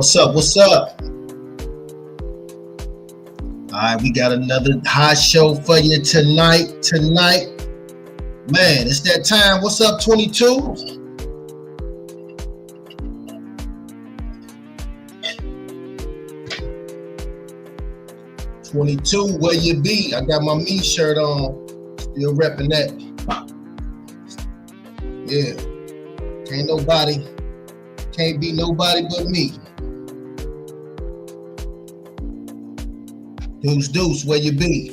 What's up? What's up? All right, we got another hot show for you tonight. Man, it's that time. What's up, 22? Where you be? I got my me shirt on. Still repping that. Yeah. Can't be nobody but me. Deuce, where you be?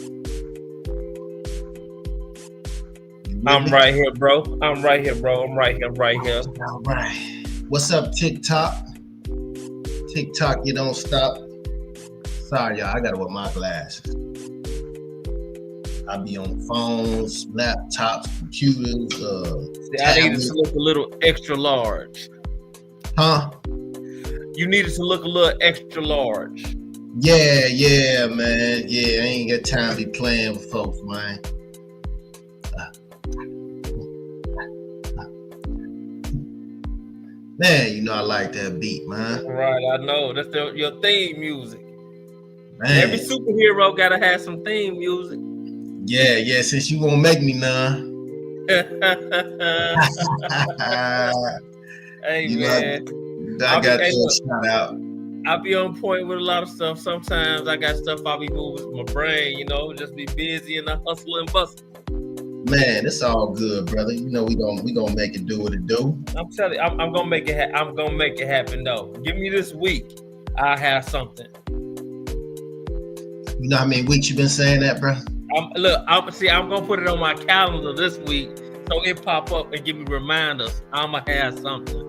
I'm right here, bro. I'm right here. All right. What's up, TikTok? TikTok, you don't stop. Sorry, y'all. I gotta wear my glasses. I be on phones, laptops, computers. I needed to look a little extra large. Huh? You needed to look a little extra large. Yeah, man. Yeah, I ain't got time to be playing with folks, man. Man, you know I like that beat, man. Right, I know. That's your theme music. Man. Every superhero gotta have some theme music. Yeah, since you won't make me none. Hey, you man. Know, I got that shout out. I'll be on point with a lot of stuff. Sometimes I got stuff I'll be moving with my brain, just be busy and I hustle and bustle. Man, it's all good, brother. You know we gonna make it do what it do. I'm telling you, I'm gonna make it. I'm gonna make it happen though. Give me this week, I'll have something. You know how many weeks you been saying that, bro? I'm gonna put it on my calendar this week so it pop up and give me reminders. I'ma have something.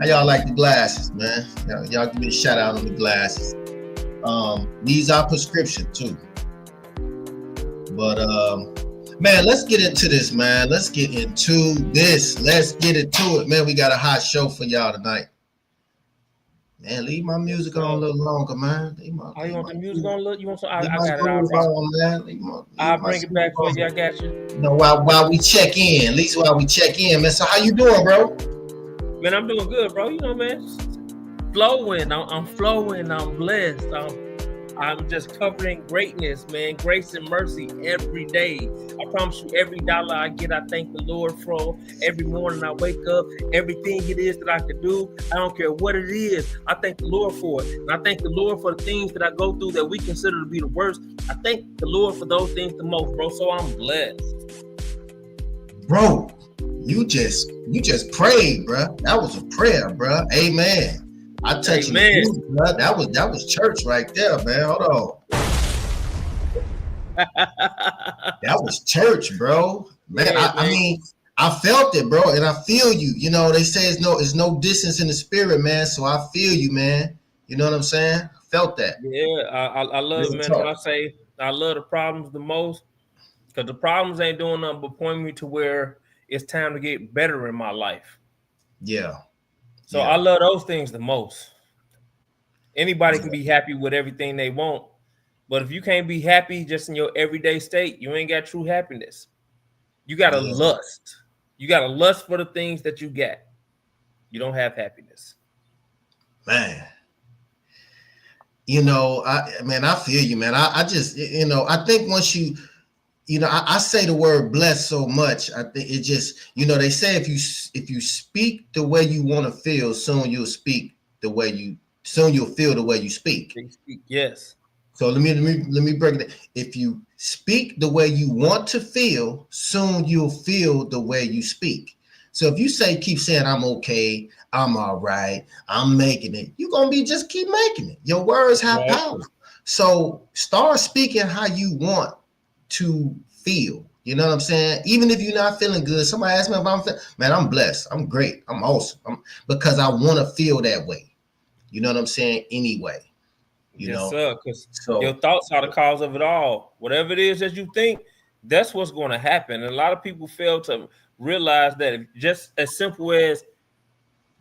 How y'all like the glasses, man? Y'all give me a shout out on the glasses. These are prescription too. But man, let's get into this, man. Let's get into it, man. We got a hot show for y'all tonight. Man, leave my music on a little longer, man. You want the music on a little? You want some? I got it. I'll bring it back for you. I got you. You know, while we check in, at least while we check in, man. So how you doing, bro? Man, I'm doing good, bro. You know, man. Flowing. I'm flowing. I'm blessed. I'm just covering greatness, man. Grace and mercy every day. I promise you, every dollar I get, I thank the Lord for. Every morning I wake up, everything it is that I can do, I don't care what it is, I thank the Lord for it. And I thank the Lord for the things that I go through that we consider to be the worst. I thank the Lord for those things the most, bro. So I'm blessed. Bro, you just prayed, bro. That was a prayer, bro. Amen. I touch you, bro. That was church right there, man. Hold on. That was church, bro. Man, yeah, I mean, I felt it, bro, and I feel you. You know, they say it's no distance in the spirit, man. So I feel you, man. You know what I'm saying? I felt that. Yeah, I love it, man. When I say I love the problems the most, because the problems ain't doing nothing but point me to where it's time to get better in my life. Yeah. So I love those things the most. Anybody can be happy with everything they want, but if you can't be happy just in your everyday state, you ain't got true happiness. You got to lust. You got to lust for the things that you got. You don't have happiness. Man. You know, I feel you, man. I just, I think once you I say the word blessed so much. I think it just, they say if you speak the way you want to feel, soon you'll feel the way you speak. Yes. So let me break it down. If you speak the way you want to feel, soon you'll feel the way you speak. So if you keep saying I'm okay, I'm all right, I'm making it, you're gonna keep making it. Your words have power. So start speaking how you want to feel. You know what I'm saying? Even if you're not feeling good, somebody asks me if I'm feeling, man, I'm blessed, I'm great, I'm awesome, because I want to feel that way. You know what I'm saying? Anyway, sir, because your thoughts are the cause of it all. Whatever it is that you think, that's what's going to happen. And a lot of people fail to realize that just as simple as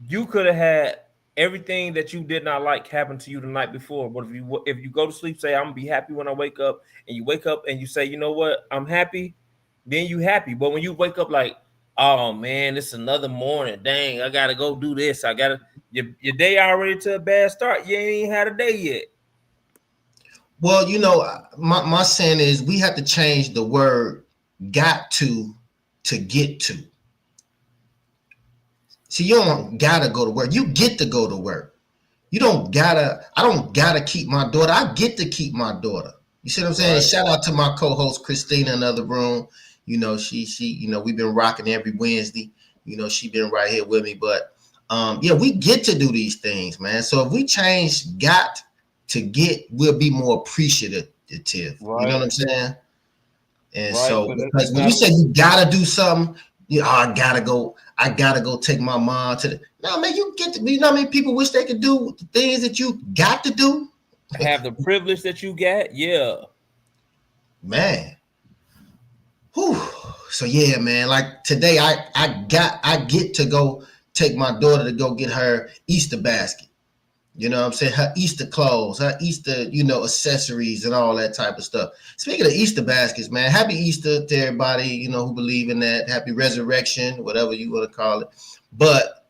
you could have had everything that you did not like happen to you the night before. But if you go to sleep, say, I'm gonna be happy when I wake up, and you wake up and you say, you know what, I'm happy, then you happy. But when you wake up like, Oh man, it's another morning. Dang, I gotta go do this. I gotta your day already to a bad start. You ain't had a day yet. Well, my saying is we have to change the word got to get to. See, you don't gotta go to work. You get to go to work. I don't gotta keep my daughter. I get to keep my daughter. You see what I'm saying? Right. Shout out to my co-host Christina in the other room. She we've been rocking every Wednesday. She been right here with me. But yeah, we get to do these things, man. So if we change got to get, we'll be more appreciative. You know what I'm saying? And Right. so because when you say you gotta do something, I gotta go take my mom to the no man, you get to how many people wish they could do the things that you got to do? Have the privilege that you got, yeah. Man. Whew. So yeah, man. Like today, I get to go take my daughter to go get her Easter basket. You know what I'm saying? Her Easter clothes, her Easter, accessories and all that type of stuff. Speaking of Easter baskets, man, happy Easter to everybody, who believe in that. Happy resurrection, whatever you want to call it. But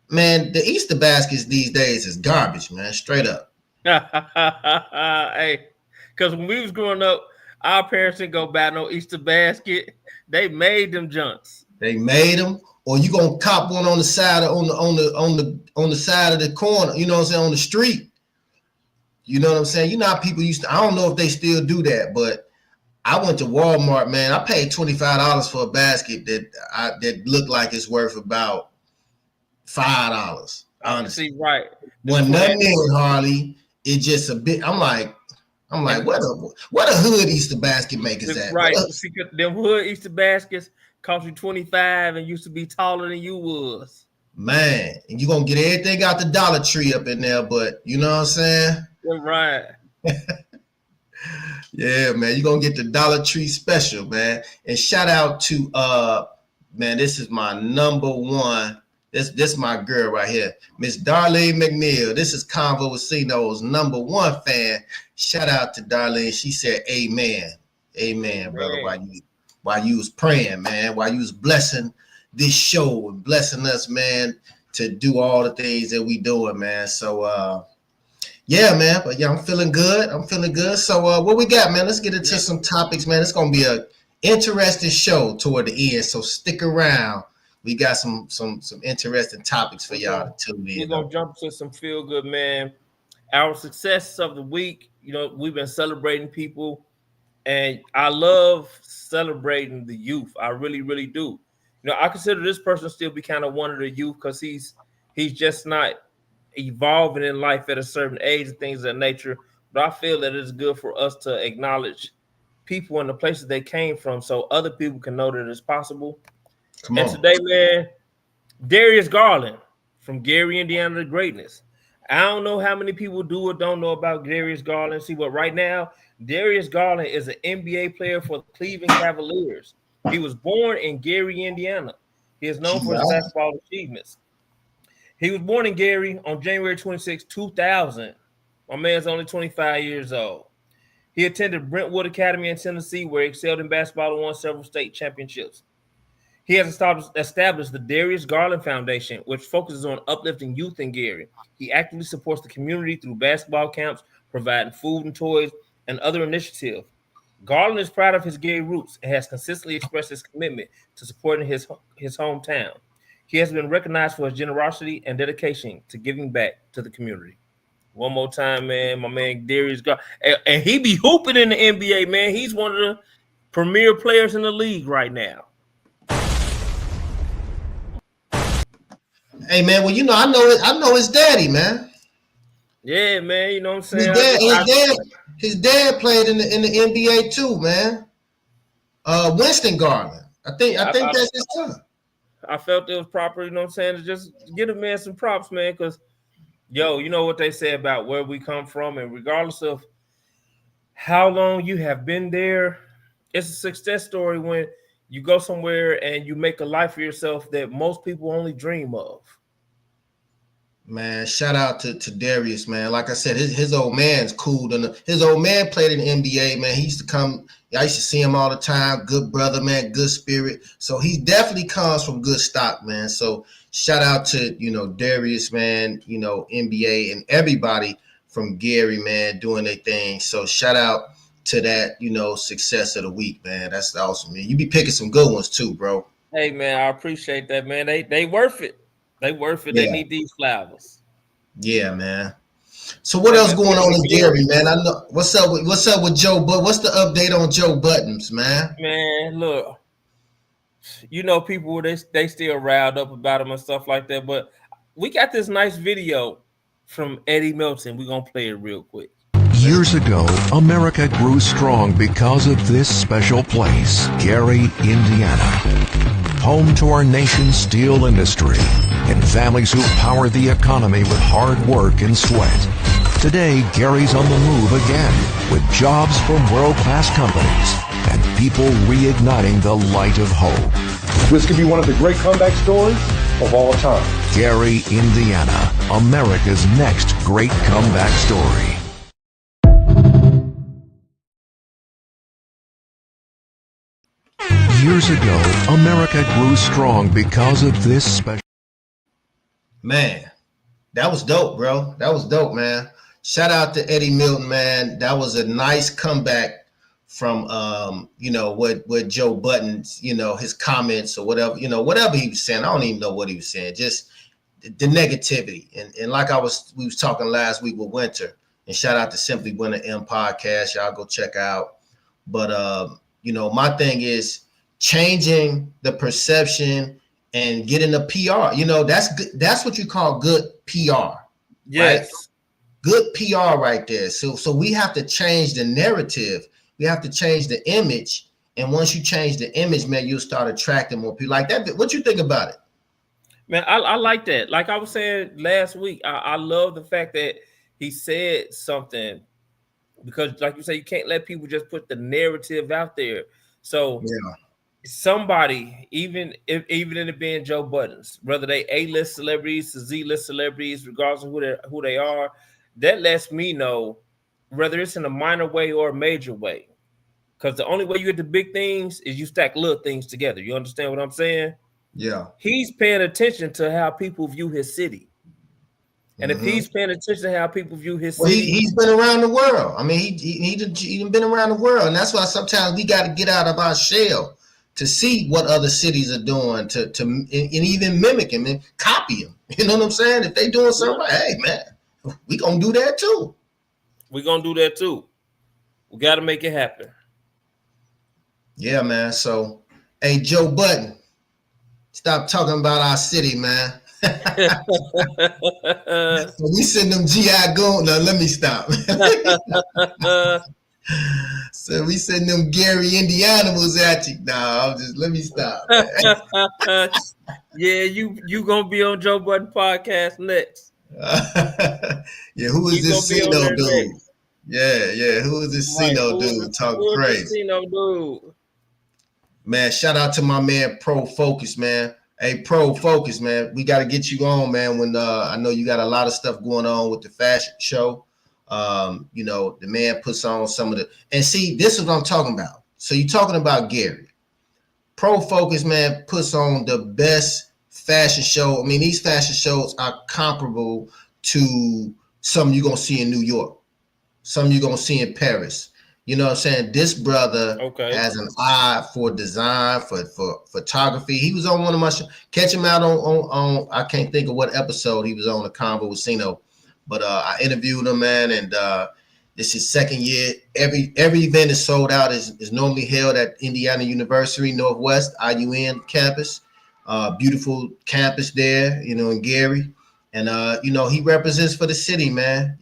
man, the Easter baskets these days is garbage, man. Straight up. Hey, because when we was growing up, our parents didn't go buy no Easter basket. They made them junks. They made them, or you gonna cop one on the side of, on the side of the corner. You know what I'm saying, on the street. You know what I'm saying. How people used to. I don't know if they still do that, but I went to Walmart, man. I paid $25 for a basket that looked like it's worth about $5. Honestly, see, right. When nothing in Harley, it's just a bit. I'm like, what a hood Easter basket makers at? Right. See, them hood Easter baskets cost you $25 and used to be taller than you was. Man, and you're gonna get everything out the Dollar Tree up in there, but you know what I'm saying? Right. Yeah, man, you're gonna get the Dollar Tree special, man. And shout out to man, this is my number one. This my girl right here, Miss Darlene McNeil. This is Convo with CINO's number one fan. Shout out to Darlene. She said, "Amen, amen, brother." While you was praying, man, while you was blessing this show and blessing us, man, to do all the things that we doing, man. So yeah, man. But yeah, I'm feeling good. So what we got, man? Let's get into some topics, man. It's gonna be a interesting show toward the end. So stick around. We got some interesting topics for y'all to tune in. We're gonna jump to some feel good, man. Our success of the week. We've been celebrating people, and I love celebrating the youth. I really, really do. I consider this person still be kind of one of the youth because he's just not evolving in life at a certain age and things of that nature. But I feel that it's good for us to acknowledge people and the places they came from so other people can know that it's possible. And today, man, Darius Garland from Gary, Indiana to greatness. I don't know how many people do or don't know about Darius Garland. See, what right now, Darius Garland is an NBA player for the Cleveland Cavaliers. He was born in Gary, Indiana. He is known for his basketball achievements. He was born in Gary on January 26, 2000. My man's only 25 years old. He attended Brentwood Academy in Tennessee, where he excelled in basketball and won several state championships. He has established the Darius Garland Foundation, which focuses on uplifting youth in Gary. He actively supports the community through basketball camps, providing food and toys, and other initiatives. Garland is proud of his Gary roots and has consistently expressed his commitment to supporting his hometown. He has been recognized for his generosity and dedication to giving back to the community. One more time, man, my man Darius Garland. And he be hooping in the NBA, man. He's one of the premier players in the league right now. Hey man, well I know his daddy, man. Yeah, man, you know what I'm saying. His dad played in the NBA too, man. Winston Garland. I think that's his son. I felt it was proper, you know what I'm saying, to just get a man some props, man, because you know what they say about where we come from, and regardless of how long you have been there, it's a success story when you go somewhere and you make a life for yourself that most people only dream of. Man, shout out to Darius, man. Like I said, his old man's cool. His old man played in the NBA, man. He used to come I used to see him all the time. Good brother, man. Good spirit. So he definitely comes from good stock, man. So shout out to, Darius, man, NBA and everybody from Gary, man, doing their thing. So shout out to that, success of the week, man. That's awesome, man. You be picking some good ones too, bro. Hey man, I appreciate that, man. They worth it. They worth it. They Yeah. need these flowers. Yeah, man. So what Hey else man, going on in Gary, Gary, man? I know what's up with Joe, but what's the update on Joe Buttons, man? man, look, people they still riled up about him and stuff like that. But we got this nice video from Eddie Milton. We're gonna play it real quick. Years ago, America grew strong because of this special place, Gary, Indiana. Home to our nation's steel industry and families who power the economy with hard work and sweat. Today, Gary's on the move again with jobs from world-class companies and people reigniting the light of hope. This could be one of the great comeback stories of all time. Gary, Indiana, America's next great comeback story. Years ago, America grew strong because of this special. Man, that was dope, bro. That was dope, man. Shout out to Eddie Milton, man. That was a nice comeback from what Joe Buttons, his comments or whatever, whatever he was saying. I don't even know what he was saying. Just the negativity. And like we was talking last week with Winter, and shout out to Simply Winter M podcast. Y'all go check out. But my thing is changing the perception and getting the PR. That's good. That's what you call good PR. Yes. Right? Good PR right there. So we have to change the narrative. We have to change the image. And once you change the image, man, you'll start attracting more people like that. What you think about it? Man, I like that. Like I was saying last week, I love the fact that he said something, because like you say, you can't let people just put the narrative out there. So somebody, even in it being Joe Buttons, whether they A-list celebrities to Z-list celebrities, regardless of who they are, that lets me know whether it's in a minor way or a major way. Because the only way you get the big things is you stack little things together. You understand what I'm saying? Yeah. He's paying attention to how people view his city. And if he's paying attention to how people view his city, he's been around the world. I mean, he been around the world, and that's why sometimes we got to get out of our shell to see what other cities are doing, and even mimic them and copy them. You know what I'm saying? If they doing something, hey man, we gonna do that too. We're gonna do that too. We got to make it happen. Yeah, man. So, hey, Joe Button, stop talking about our city, man. So we send them GI goons. Now let me stop. So we send them Gary Indianimals at you. Nah, let me stop. Yeah, you gonna be on Joe Budden podcast next. Yeah, who is this CINO dude? Next. Yeah, who is this CINO dude talking crazy? CINO dude. Man, shout out to my man Pro Focus, man. Hey, Pro Focus, man. We got to get you on, man. When I know you got a lot of stuff going on with the fashion show. The man puts on some of the, and see, this is what I'm talking about. So you're talking about Gary. Pro Focus, man, puts on the best fashion show. I mean, these fashion shows are comparable to some you're gonna see in New York, some you're gonna see in Paris. You know what I'm saying? This brother has an eye for design, for photography. He was on one of my shows. Catch him out on I can't think of what episode he was on, the Convo with CINO. But I interviewed him, man, and this is second year. Every event is sold out. Is normally held at Indiana University Northwest, IUN campus. Beautiful campus there, in Gary. And, he represents for the city, man,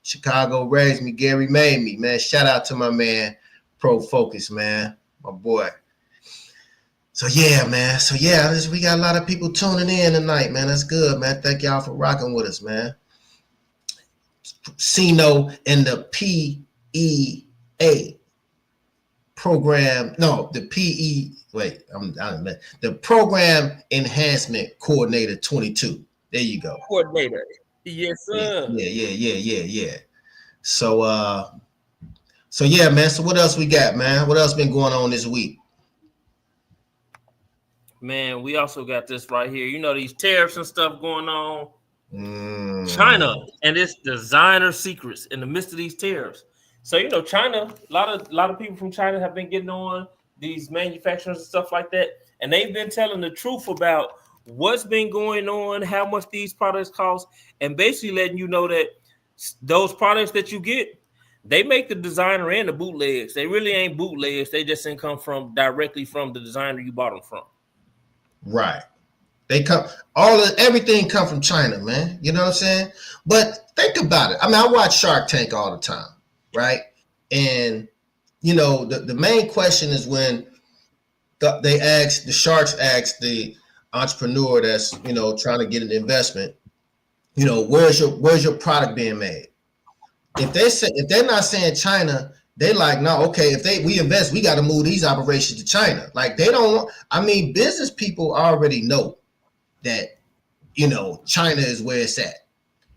Chicago raised me, Gary made me, man. Shout out to my man, Pro Focus, man, my boy. So yeah, man. We got a lot of people tuning in tonight, man. That's good, man. Thank y'all for rocking with us, man. CINO and the PEA program. No, the PE. Wait, the Program Enhancement Coordinator 22. There you go. Coordinator. Yes, sir. Yeah. So So yeah, man. So what else we got, man? What else been going on this week? Man, we also got this right here. You know, these tariffs and stuff going on. China Mm. and its designer secrets in the midst of these tariffs. So you know, China, a lot of people from China have been getting on these manufacturers and stuff like that, and they've been telling the truth about what's been going on, how much these products cost, and basically letting you know that those products that you get, they make the designer and the bootlegs. They really ain't bootlegs. They just didn't come from directly from the designer you bought them from. Right. They come everything come from China, man. You know what I'm saying? But think about it. I mean, I watch Shark Tank all the time, right? And you know, the main question is when the sharks ask the entrepreneur that's, you know, trying to get an investment, you know, where's your product being made? If they're not saying China, they like, no, okay, if we invest, we got to move these operations to China. Like they don't want, I mean, business people already know that, you know, China is where it's at.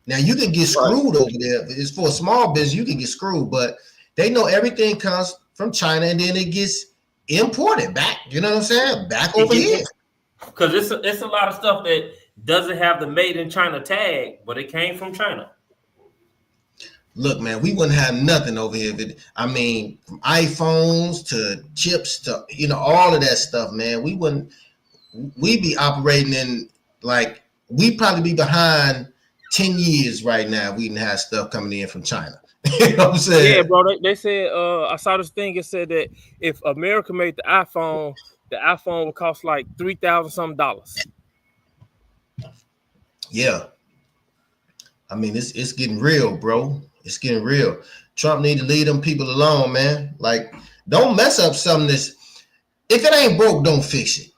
Now you can get screwed over there. It's for a small business, you can get screwed, but they know everything comes from China and then it gets imported back. You know what I'm saying? Back over here. Because it's a lot of stuff that doesn't have the made in China tag, but it came from China. Look, man, we wouldn't have nothing over here. I mean, from iPhones to chips to, you know, all of that stuff, man. We'd be operating in, like, we'd probably be behind 10 years right now. We didn't have stuff coming in from China. You know what I'm saying? Yeah, bro. They said, I saw this thing. It said that if America made the iPhone would cost like $3,000 some dollars. Yeah. I mean, it's getting real, bro. It's getting real. Trump need to leave them people alone, man. Like, don't mess up something if it ain't broke, don't fix it.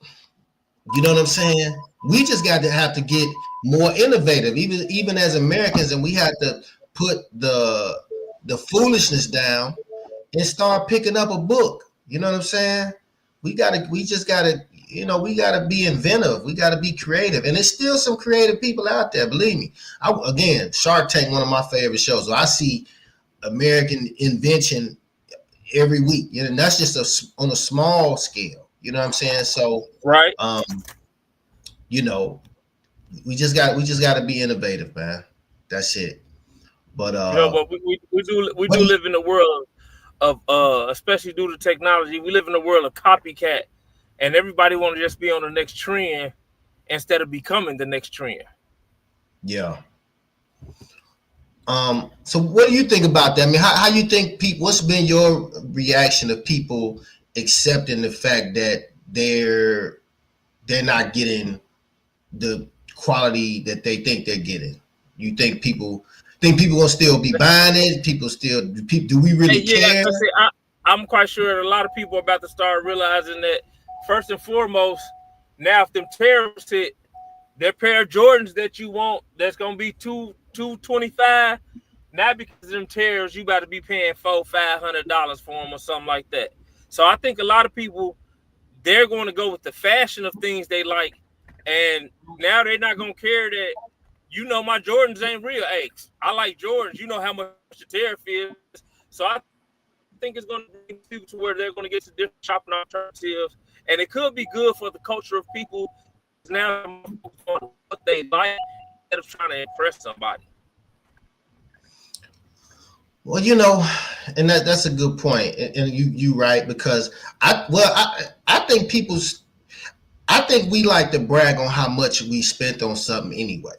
You know what I'm saying? We just got to have to get more innovative, even as Americans, and we had to put the foolishness down and start picking up a book. You know what I'm saying? We just gotta, you know, we gotta be inventive. We gotta be creative, and there's still some creative people out there. Believe me. Again, Shark Tank, one of my favorite shows. So I see American invention every week. You know, and that's just on a small scale. You know what I'm saying? So right. You know, we just got to be innovative, man. That's it. But but we do live in a world of especially due to technology, we live in a world of copycat, and everybody want to just be on the next trend instead of becoming the next trend. Yeah. So what do you think about that? I mean, how you think people? What's been your reaction of people accepting the fact that they're not getting the quality that they think they're getting? You think people will still be buying it? Do we really care? I'm quite sure a lot of people are about to start realizing that first and foremost, now if them tariffs hit, that pair of Jordans that you want, that's gonna be $225. Now because of them tariffs, you got to be paying $400-$500 for them or something like that. So I think a lot of people, they're going to go with the fashion of things they like, and now they're not going to care that, you know, my Jordans ain't real. Hey, I like Jordans. You know how much the tariff is. So I think it's going to bring people to where they're going to get to different shopping alternatives, and it could be good for the culture of people now on what they like instead of trying to impress somebody. Well, you know, and that's a good point, and you right, because I think we like to brag on how much we spent on something anyway.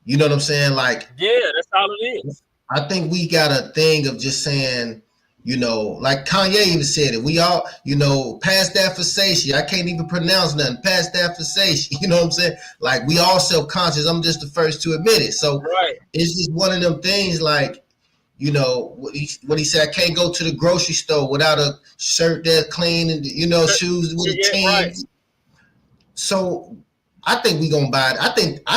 You know what I'm saying? Like, yeah, that's all it is. I think we got a thing of just saying, you know, like Kanye even said it. We all, you know, past that facetious. I can't even pronounce nothing. Past that facetious. You know what I'm saying? Like, we all self-conscious. I'm just the first to admit it. So It's just one of them things, like, you know, what he said, I can't go to the grocery store without a shirt that's clean and, you know, shoes with a tan. Right. So I think we're gonna buy it. I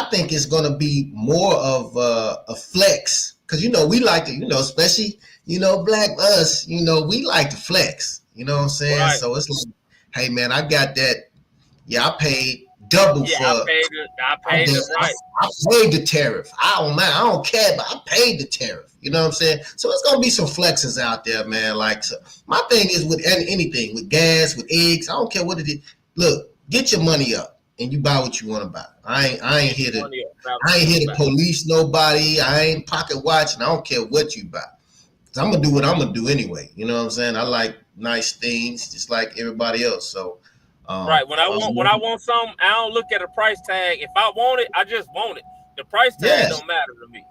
think it's gonna be more of a flex, because, you know, we like to, you know, especially, you know, black us, you know, we like to flex. You know what I'm saying? Right. So it's like, hey man, I got that. Yeah, I paid double Yeah, for. I paid the right. I paid the tariff. I don't care, but I paid the tariff. You know what I'm saying? So it's gonna be some flexes out there, man. Like, so my thing is with anything, with gas, with eggs, I don't care what it is. Look, get your money up and you buy what you want to buy. I ain't here to police nobody. I ain't pocket watching. I don't care what you buy. Cause I'm gonna do what I'm gonna do anyway. You know what I'm saying? I like nice things just like everybody else. So right. When I want something, I don't look at a price tag. If I want it, I just want it. The price tag don't matter to me.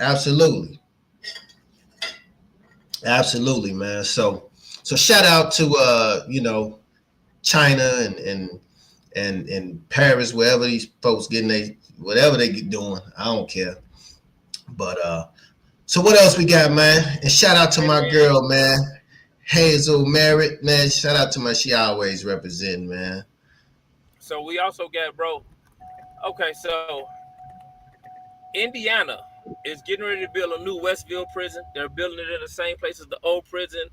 Absolutely. Absolutely, man. So shout out to China and Paris, wherever these folks getting whatever they get doing. I don't care. But so what else we got, man? And shout out to my girl, man. Hazel Merritt, man. Shout out to my, she always representing, man. So we also got, bro. Okay, so Indiana is getting ready to build a new Westville prison. They're building it in the same place as the old prison.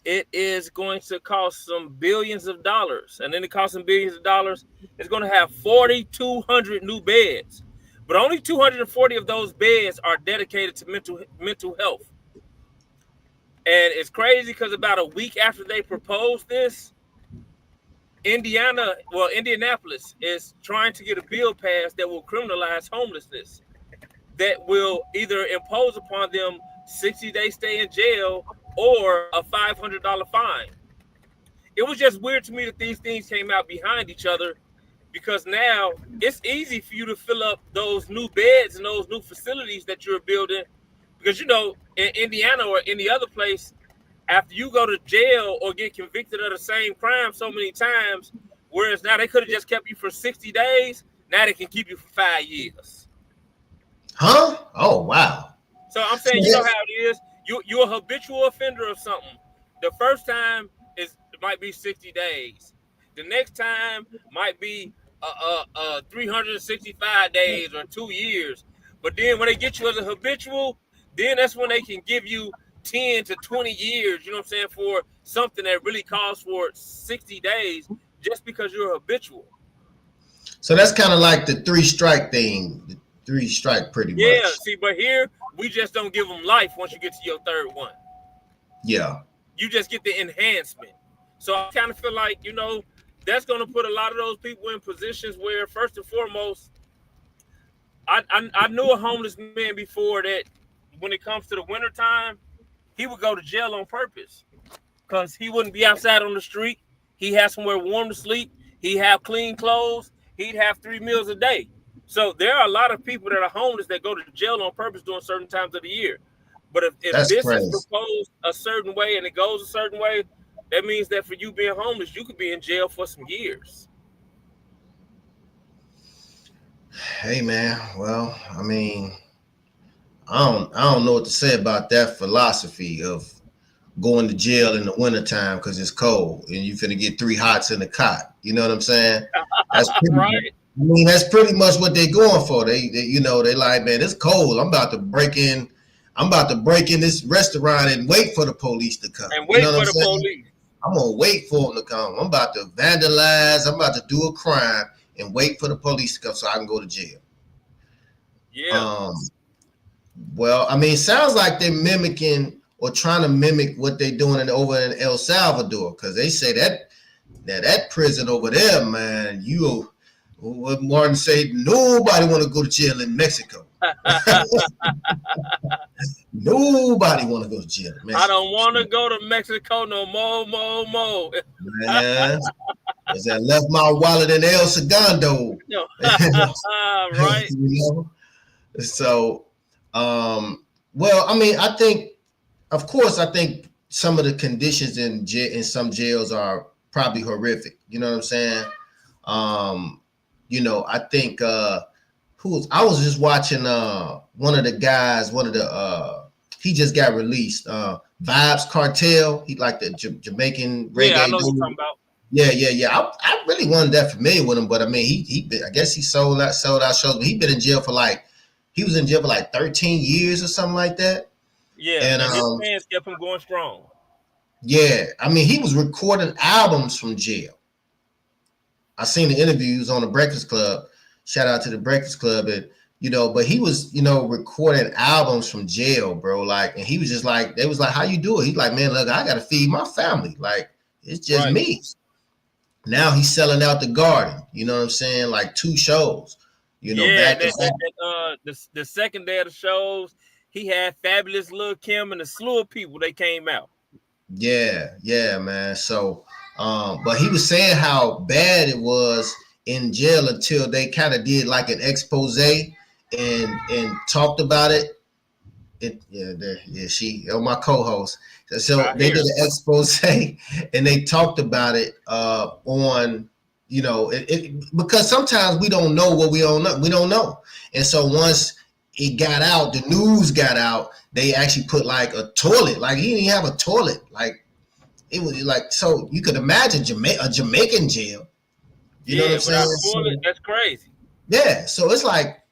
It is going to cost some billions of dollars. And then it costs some billions of dollars. It's going to have 4,200 new beds. But only 240 of those beds are dedicated to mental health. And it's crazy because about a week after they proposed this, Indianapolis is trying to get a bill passed that will criminalize homelessness, that will either impose upon them 60-day stay in jail or a $500 fine. It was just weird to me that these things came out behind each other, because now it's easy for you to fill up those new beds and those new facilities that you're building. Because, in Indiana or any other place, after you go to jail or get convicted of the same crime so many times, whereas now they could have just kept you for 60 days, now they can keep you for 5 years. Huh? Oh, wow. So I'm saying, you know how it is. You're a habitual offender of something. The first time it might be 60 days. The next time might be 365 days or 2 years. But then when they get you as a habitual, then that's when they can give you 10 to 20 years, you know what I'm saying, for something that really calls for 60 days just because you're a habitual. So that's kind of like the 3-strike thing. The 3-strike pretty much. Yeah, see, but here we just don't give them life once you get to your third one. Yeah. You just get the enhancement. So I kind of feel like, that's going to put a lot of those people in positions where, first and foremost, I knew a homeless man before that when it comes to the wintertime, he would go to jail on purpose because he wouldn't be outside on the street. He had somewhere warm to sleep. He'd have clean clothes. He'd have 3 meals a day. So there are a lot of people that are homeless that go to jail on purpose during certain times of the year. But if this is proposed a certain way and it goes a certain way, that means that for you being homeless, you could be in jail for some years. Hey, man. Well, I mean, I don't know what to say about that philosophy of going to jail in the wintertime because it's cold and you finna get 3 hots in the cot. You know what I'm saying? That's right. I mean, that's pretty much what they're going for. They like, man, it's cold. I'm about to break in this restaurant and wait for the police to come. And wait for the police. I'm gonna wait for them to come. I'm about to vandalize. I'm about to do a crime and wait for the police to come so I can go to jail. Yeah. Well, I mean, it sounds like they're mimicking or trying to mimic what they're doing over in El Salvador, because they say that prison over there, man, what Martin said, nobody want to go to jail in Mexico. Nobody want to go to jail in Mexico. I don't want to go to Mexico no more. Man, because I left my wallet in El Segundo. Right. So, well, I mean, I think some of the conditions in some jails are probably horrific. You know what I'm saying? I think I was just watching one of the guys, he just got released. Vibes Cartel. He like the Jamaican reggae. Yeah, I know what you're talking about. Yeah. I really wasn't that familiar with him, but I mean, I guess he sold out shows, but he been in jail for he was in jail for 13 years or something like that. Yeah, and his fans kept him going strong. Yeah, I mean, he was recording albums from jail. I seen the interviews on the Breakfast Club. Shout out to the Breakfast Club, and but he was recording albums from jail, bro. Like, and he was just like, they was like, how you do it? He's like, man, look, I gotta feed my family. Like, it's just Right. me. Now he's selling out the Garden. You know what I'm saying? Like 2 shows. Yeah, Back to back. the second day of the shows, he had Fabulous Lil Kim and a slew of people. They came out. Yeah, man. So, but he was saying how bad it was in jail until they kind of did like an expose and talked about it. She my co-host. So they did an expose and they talked about it on because sometimes we don't know what we don't know. And so once it got out, the news got out, they actually put like a toilet. Like, he didn't have a toilet. Like, it was like, so you could imagine a Jamaican jail. You know what I'm saying? Toilet, that's crazy. Yeah. So it's like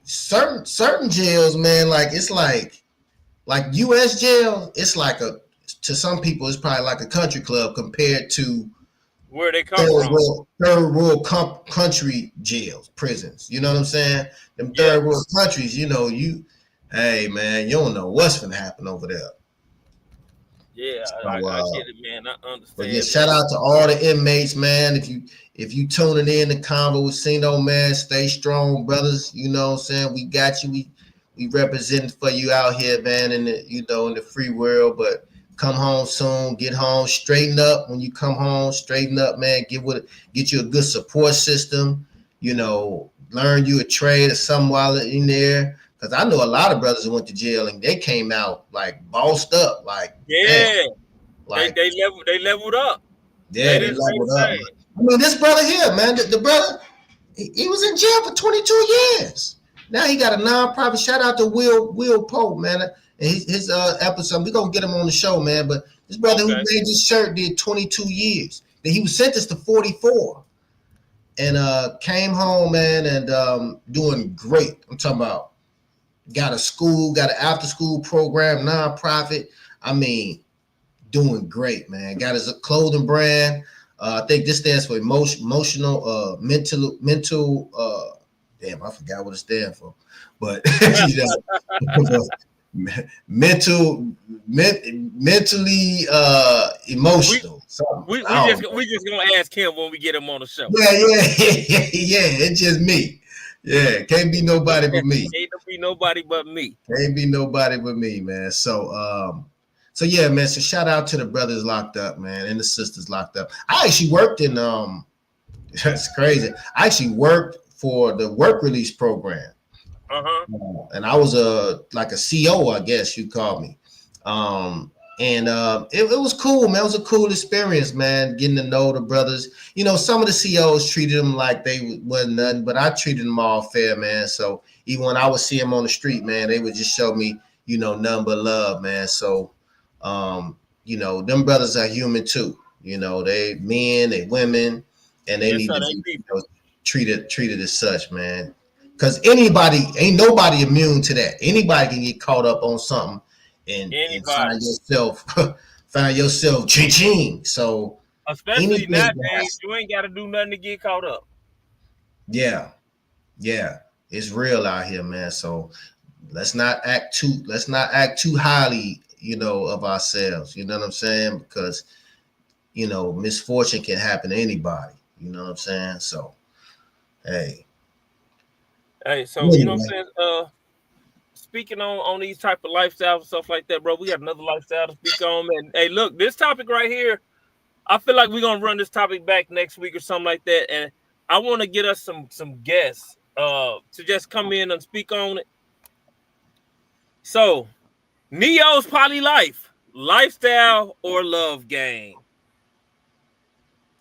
certain jails, man, like it's like US jail, it's like to some people it's probably like a country club compared to where they come from. Third world country jails, prisons. You know what I'm saying? Them third world countries, hey man, you don't know what's gonna happen over there. Yeah, So, I get it, man. I understand. But yeah, shout out to all the inmates, man. If you tuning in to Convo with CINO, man, stay strong, brothers. You know what I'm saying? We got you. We representing for you out here, man, in the in the free world. But come home soon. Get home. Straighten up when you come home. Straighten up, man. Get you a good support system. Learn you a trade or something while in there. Because I know a lot of brothers who went to jail and they came out like bossed up. Like, yeah, man, like they leveled up. Yeah, they leveled up. I mean, this brother here, man, the brother, he was in jail for 22 years. Now he got a nonprofit. Shout out to Will Pope, man. And his episode, we're going to get him on the show, man. But this brother who made this shirt did 22 years. Then he was sentenced to 44. And came home, man, and doing great. I'm talking about got an after school program, nonprofit. I mean, doing great, man. Got his clothing brand. I think this stands for emotional, mental. Damn, I forgot what it stands for, but mentally emotional. We just gonna ask him when we get him on the show. Yeah. It's just me. Yeah, can't be nobody but me. Can't be nobody but me. Can't be nobody but me, man. So yeah, man. So shout out to the brothers locked up, man, and the sisters locked up. I actually worked in that's crazy. I actually worked for the work release program. And I was a CO, I guess you call me. It was cool, man. It was a cool experience, man, getting to know the brothers. Some of the COs treated them like they wasn't nothing, but I treated them all fair, man. So even when I would see them on the street, man, they would just show me, nothing but love, man. So, them brothers are human too. They men, they women, and they need to be treated as such, man. Because ain't nobody immune to that. Anybody can get caught up on something and find yourself ching. So especially nowadays, you ain't got to do nothing to get caught up. Yeah, it's real out here, man. So let's not act too highly, of ourselves. You know what I'm saying? Because misfortune can happen to anybody. You know what I'm saying? So hey, so you know what I'm saying? Speaking on these type of lifestyles and stuff like that, bro, we got another lifestyle to speak on. And hey, look, this topic right here, I feel like we're gonna run this topic back next week or something like that. And I want to get us some guests to just come in and speak on it. So, Neo's poly life, lifestyle or love game?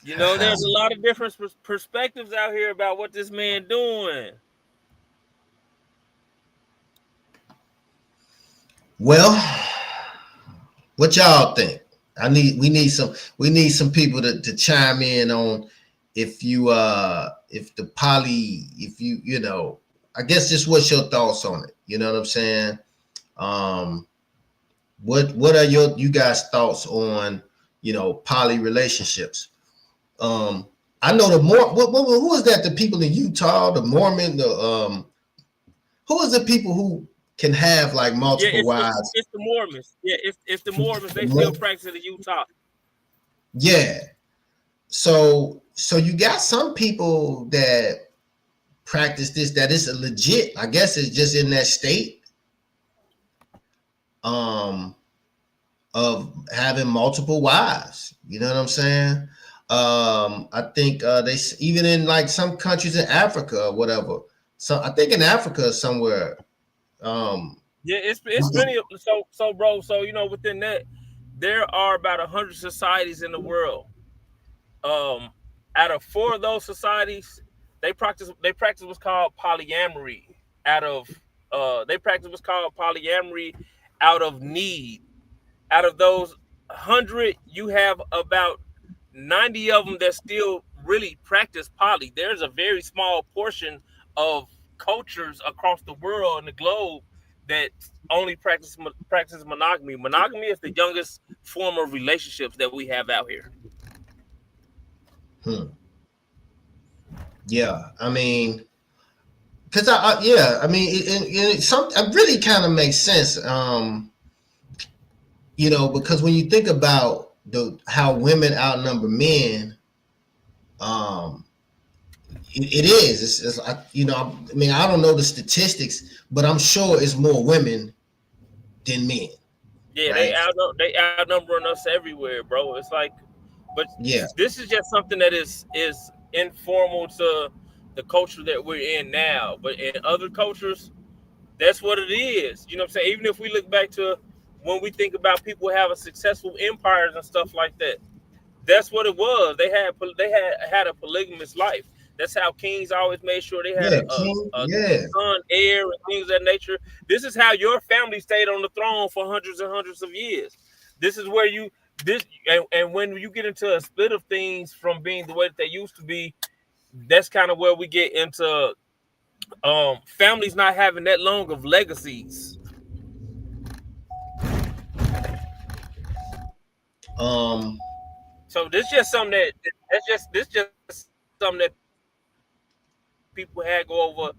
There's a lot of different perspectives out here about what this man doing. Well, what y'all think? We need some people to chime in on if the poly, I guess just what's your thoughts on it? You know what I'm saying? What are you guys' thoughts on, poly relationships? I know the more. Who is that? The people in Utah, the Mormon, who is the people who can have like Yeah, multiple wives? it's the Mormons. Yeah, it's the Mormons. The They still Mor- practice it in Utah. yeah. So you got some people that practice this that is legit. I guess it's just in that state um of having multiple wives. You know what I'm saying? I think they even in like some countries in Africa or whatever. So I think in Africa somewhere. Um, Yeah, it's plenty of bro. So within that, there are about 100 societies in the world. Out of 4 of those societies, they practice what's called polyamory. Out of they practice what's called polyamory out of need. Out of those 100, you have about 90 of them that still really practice poly. There's a very small portion of cultures across the world and the globe that only practice monogamy. Monogamy is the youngest form of relationships that we have out here. yeah, I mean, because yeah, I mean, it really kind of makes sense. Because when you think about how women outnumber men, um, it is. I mean, I don't know the statistics, but I'm sure it's more women than men, Yeah, right? they outnumbering us everywhere, bro. It's like, but Yeah, this is just something that is informal to the culture that we're in now. But in other cultures, that's what it is. You know what I'm saying? Even if we look back to when we think about people having successful empires and stuff like that, that's what it was. They had a polygamous life. That's how kings always made sure they had yeah, King, a yeah. son, heir, and things of that nature. This is how your family stayed on the throne for hundreds and hundreds of years. This is where you this and when you get into a split of things from being the way that they used to be, that's kind of where we get into families not having that long of legacies. Um, So this just something this just something that people had go over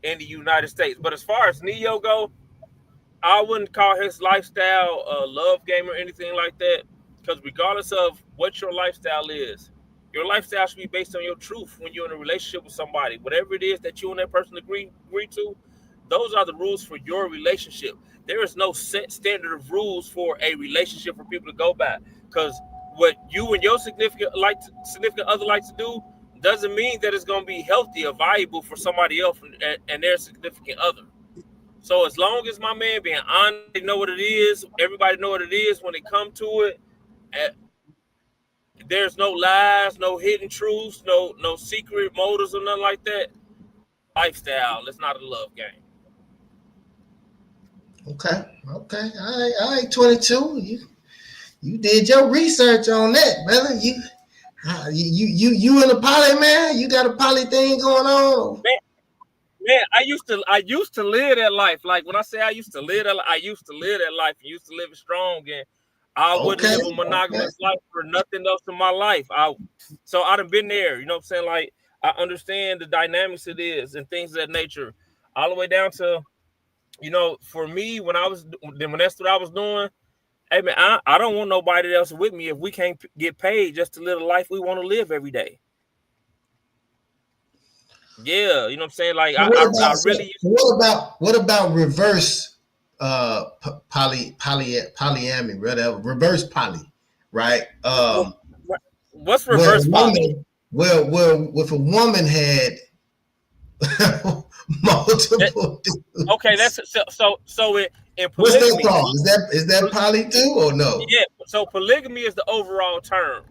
in the United States. But as far as Neo go, I wouldn't call his lifestyle a love game or anything like that. Because regardless of what your lifestyle is, your lifestyle should be based on your truth when you're in a relationship with somebody. Whatever it is that you and that person agree to, those are the rules for your relationship. There is no set standard of rules for a relationship for people to go by. Because what you and your significant other like to do doesn't mean that it's going to be healthy or valuable for somebody else and their significant other. So as long as my man being honest, they know what it is. Everybody know what it is when it come to it. eh, There's no lies, no hidden truths, no secret motives or nothing like that. Lifestyle. It's not a love game. okay, okay, all right, 22. You did your research on that, brother. You in a poly, man? You got a poly thing going on? Man, man, I used to live that life. Like when I say I used to live that life and used to live it strong, and I wouldn't Okay, live a okay. monogamous life for nothing else in my life. So I'd have been there, you know what I'm saying? Like I understand the dynamics it is and things of that nature. All the way down to, for me when that's what I was doing, hey man, I don't want nobody else with me if we can't get paid just to live the life we want to live every day. Yeah, you know what I'm saying? Like So what I about really what about reverse polyamory, whatever, reverse poly, right? what's Where a reverse poly? woman, if a woman had That, multiple okay, dudes, that's so in what's that polygamy. called? Is that poly too or no? Yeah, so polygamy is the overall term.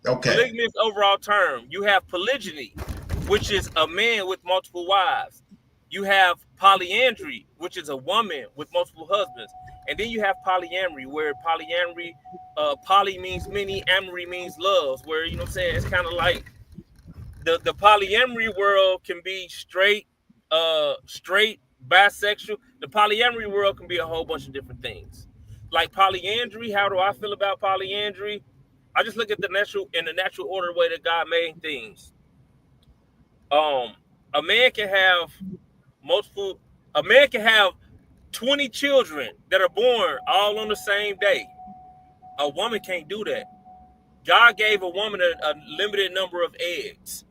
Okay, Polygamy is the overall term. You have polygyny, which is a man with multiple wives. You have polyandry, which is a woman with multiple husbands. And then you have polyamory, where poly means many, amory means love, where, you know what I'm saying? It's kind of like the polyamory world can be straight, bisexual. The polyamory world can be a whole bunch of different things. Like polyandry, how do I feel about polyandry? I just look at the natural order way that God made things. A man can have multiple. A man can have 20 children that are born all on the same day. A woman can't do that. God gave a woman a limited number of eggs.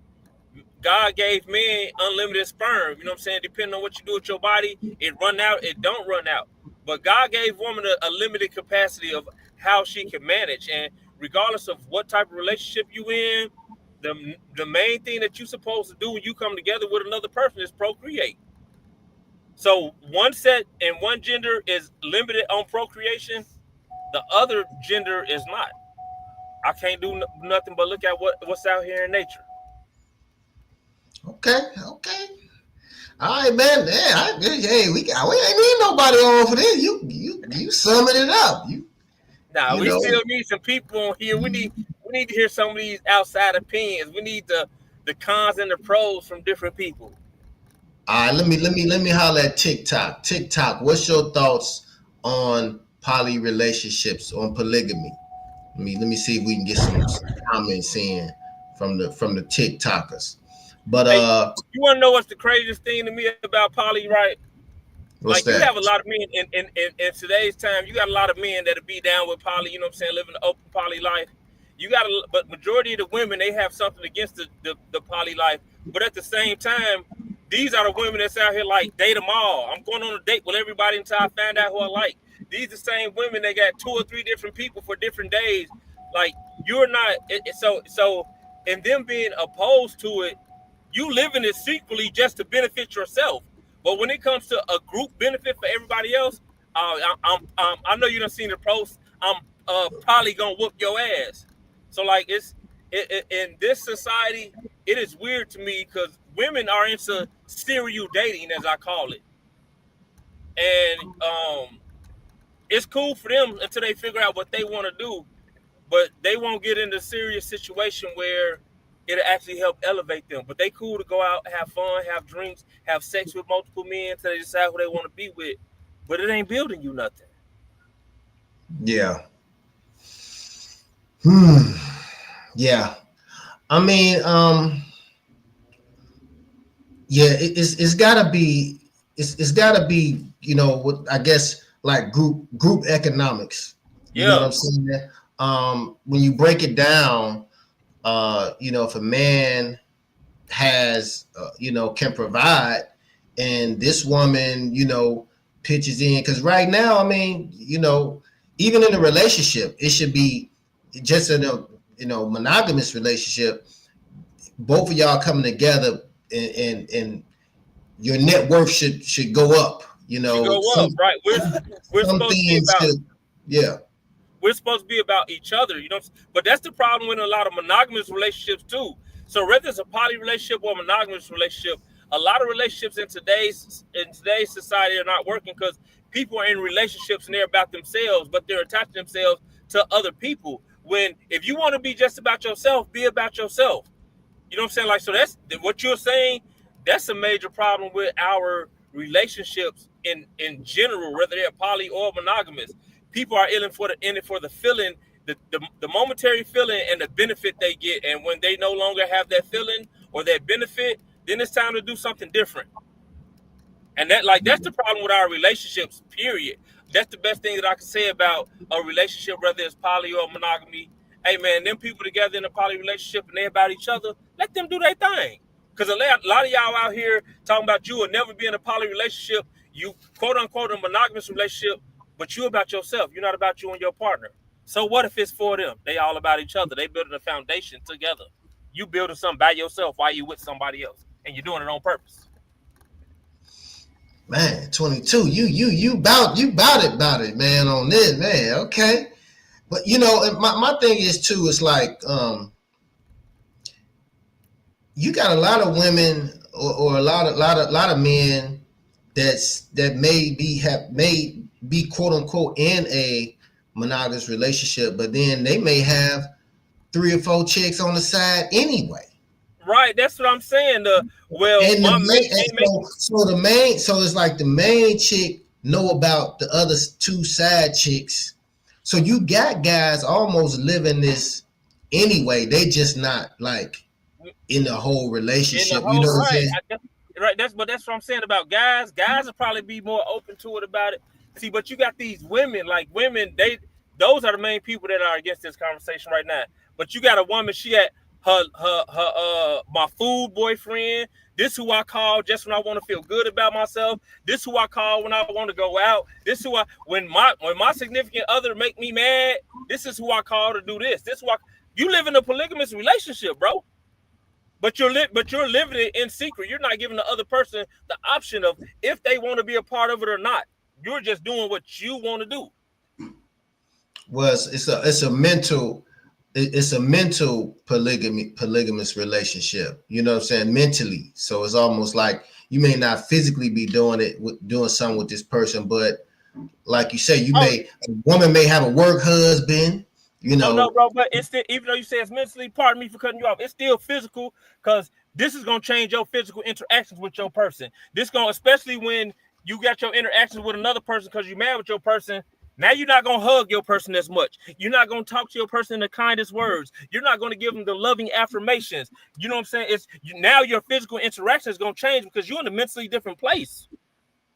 God gave men unlimited sperm. You know what I'm saying? Depending on what you do with your body, it run out, it don't run out. But God gave woman a limited capacity of how she can manage. And regardless of what type of relationship you in, the main thing that you're supposed to do when you come together with another person is procreate. So one set and one gender is limited on procreation. The other gender is not. I can't do nothing but look at what's out here in nature. Okay. All right, man. Hey, we ain't need nobody on for this. You summing it up. We still need some people on here. We need to hear some of these outside opinions. We need the cons and the pros from different people. All right, let me holler at TikTok. TikTok, what's your thoughts on poly relationships, on polygamy? Let me see if we can get some comments in from the TikTokers. But hey, you want to know what's the craziest thing to me about poly, right? What's that? You have a lot of men in today's time. You got a lot of men that'll be down with poly. You know what I'm saying? Living the open poly life. But majority of the women, they have something against the poly life. But at the same time, these are the women that's out here like date them all. I'm going on a date with everybody until I find out who I like. These are the same women that got 2 or 3 different people for different days. Like you're not so and them being opposed to it, you living it secretly just to benefit yourself. But when it comes to a group benefit for everybody else, I know you done seen the post. I'm probably gonna whoop your ass. So like in this society, it is weird to me because women are into serial dating, as I call it, and it's cool for them until they figure out what they want to do, but they won't get into a serious situation where it'll actually help elevate them. But they cool to go out, have fun, have drinks, have sex with multiple men until they decide who they want to be with. But it ain't building you nothing. Yeah. Yeah. I mean, yeah, it's gotta be, you know, what I guess like group economics. You know what I'm saying? When you break it down, you know, if a man has, you know, can provide, and this woman, you know, pitches in, because right now, I mean, you know, even in a relationship, it should be just in a, you know, monogamous relationship, both of y'all coming together and your net worth should go up. You know, go up, right? We're supposed to be about, yeah. We're supposed to be about each other, you know. But that's the problem with a lot of monogamous relationships too. So whether it's a poly relationship or a monogamous relationship, a lot of relationships in today's society are not working because people are in relationships and they're about themselves, but they're attaching themselves to other people. When if you want to be just about yourself, be about yourself. You know what I'm saying? Like, so that's what you're saying. That's a major problem with our relationships in general, whether they're poly or monogamous. People are in it for the feeling, the momentary feeling and the benefit they get. And when they no longer have that feeling or that benefit, then it's time to do something different. And that's the problem with our relationships, period. That's the best thing that I can say about a relationship, whether it's poly or monogamy. Hey man, them people together in a poly relationship and they about each other, let them do their thing. Because a lot of y'all out here talking about you will never be in a poly relationship, you quote unquote a monogamous relationship, but you about yourself. You're not about you and your partner. So what if it's for them? They all about each other. They building a foundation together. You building something by yourself while you with somebody else, and you're doing it on purpose. Man, 22. You about it, man. On this, man. Okay, but you know, my thing is too. It's like you got a lot of women or a lot of men that may be quote unquote in a monogamous relationship, but then they may have 3 or 4 chicks on the side anyway. Right, that's what I'm saying. So it's like the main chick know about the other 2 side chicks. So you got guys almost living this anyway. They just not like in the whole relationship. You know what I'm right, saying? right. That's what I'm saying about guys. Guys will probably be more open to it about it. See, but you got these women, like women, those are the main people that are against this conversation right now. But you got a woman, she had her my food boyfriend. This who I call just when I want to feel good about myself. This who I call when I want to go out. This who I when my significant other make me mad. This is who I call to do this. This who you live in a polygamous relationship, bro. But you're living it in secret. You're not giving the other person the option of if they want to be a part of it or not. You're just doing what you want to do. Well, it's a mental polygamous relationship. You know what I'm saying? Mentally. So it's almost like you may not physically be doing something with this person, but like you say, a woman may have a work husband. You know, oh no, bro, but it's still, even though you say it's mentally, pardon me for cutting you off, it's still physical because this is gonna change your physical interactions with your person. This gonna, especially when you got your interactions with another person because you're mad with your person. Now you're not gonna hug your person as much. You're not gonna talk to your person in the kindest words. You're not gonna give them the loving affirmations. You know what I'm saying? Now your physical interaction is gonna change because you're in a mentally different place.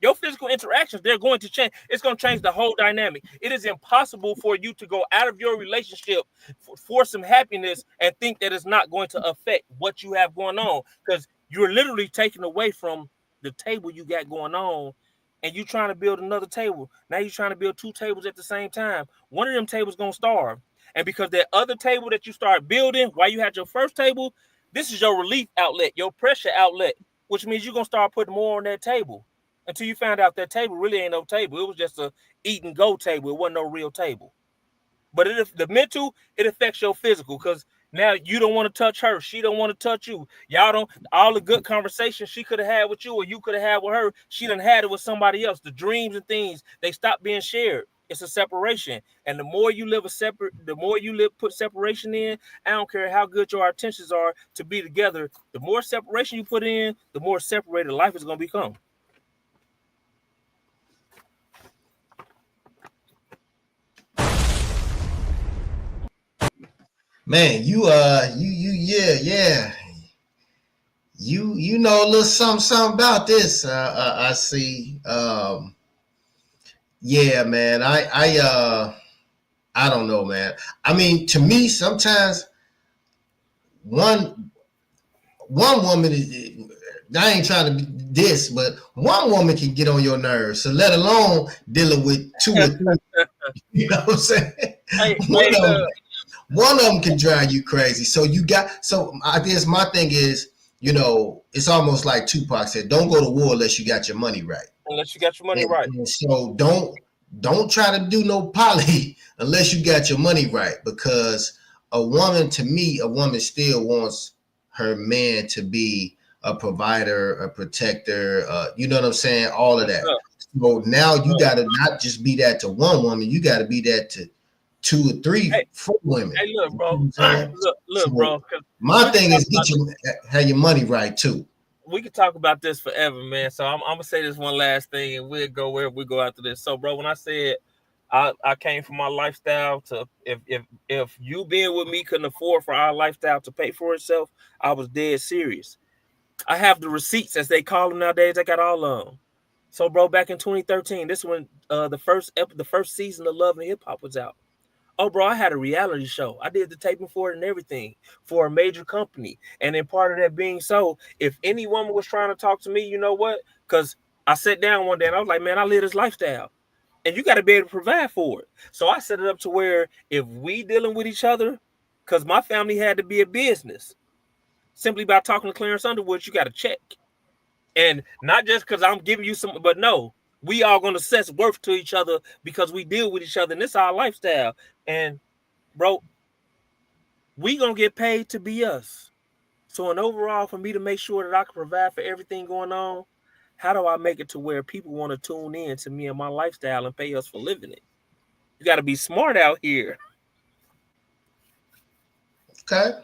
Your physical interactions, they're going to change. It's going to change the whole dynamic. It is impossible for you to go out of your relationship for some happiness and think that it's not going to affect what you have going on, because you're literally taking away from the table you got going on, and you're trying to build another table. Now you're trying to build two tables at the same time. One of them tables going to starve. And because that other table that you start building while you had your first table, this is your relief outlet, your pressure outlet, which means you're going to start putting more on that table. Until you found out that table really ain't no table. It was just a eat and go table. It wasn't no real table. But the mental, it affects your physical because now you don't want to touch her. She don't want to touch you. Y'all don't, all the good conversations she could have had with you or you could have had with her, she done had it with somebody else. The dreams and things, they stop being shared. It's a separation. And the more you put separation in, I don't care how good your intentions are to be together, the more separation you put in, the more separated life is going to become. man, you know a little something about this. I see. Yeah, man. I don't know, man. I mean, to me, sometimes one woman is. I ain't trying to be this, but one woman can get on your nerves. So let alone dealing with two or three. You know what I'm saying? One of them can drive you crazy. So I guess my thing is, it's almost like Tupac said, don't go to war unless you got your money right. Unless you got your money right. And so don't try to do no poly unless you got your money right, because a woman still wants her man to be a provider, a protector, you know what I'm saying? All of that. So now you got to not just be that to one woman, you got to be that to 2 or 3, 4 women. Hey, look, bro. Look, so bro. My thing is have your money right too. We could talk about this forever, man. So I'm gonna say this one last thing, and we'll go where we go after this. So, bro, when I said I came from my lifestyle to if you being with me couldn't afford for our lifestyle to pay for itself, I was dead serious. I have the receipts, as they call them nowadays. I got all of them. So, bro, back in 2013, this when the first season of Love and Hip Hop was out. Oh, bro, I had a reality show. I did the taping for it and everything for a major company. And then part of that being so, if any woman was trying to talk to me, you know what? Because I sat down one day and I was like, man, I live this lifestyle. And you got to be able to provide for it. So I set it up to where if we dealing with each other, because my family had to be a business. Simply by talking to Clarence Underwood, you got to check. And not just because I'm giving you some, but no. We are going to assess worth to each other because we deal with each other, and this is our lifestyle. And, bro, we going to get paid to be us. So, in overall, for me to make sure that I can provide for everything going on, how do I make it to where people want to tune in to me and my lifestyle and pay us for living it? You got to be smart out here. Okay.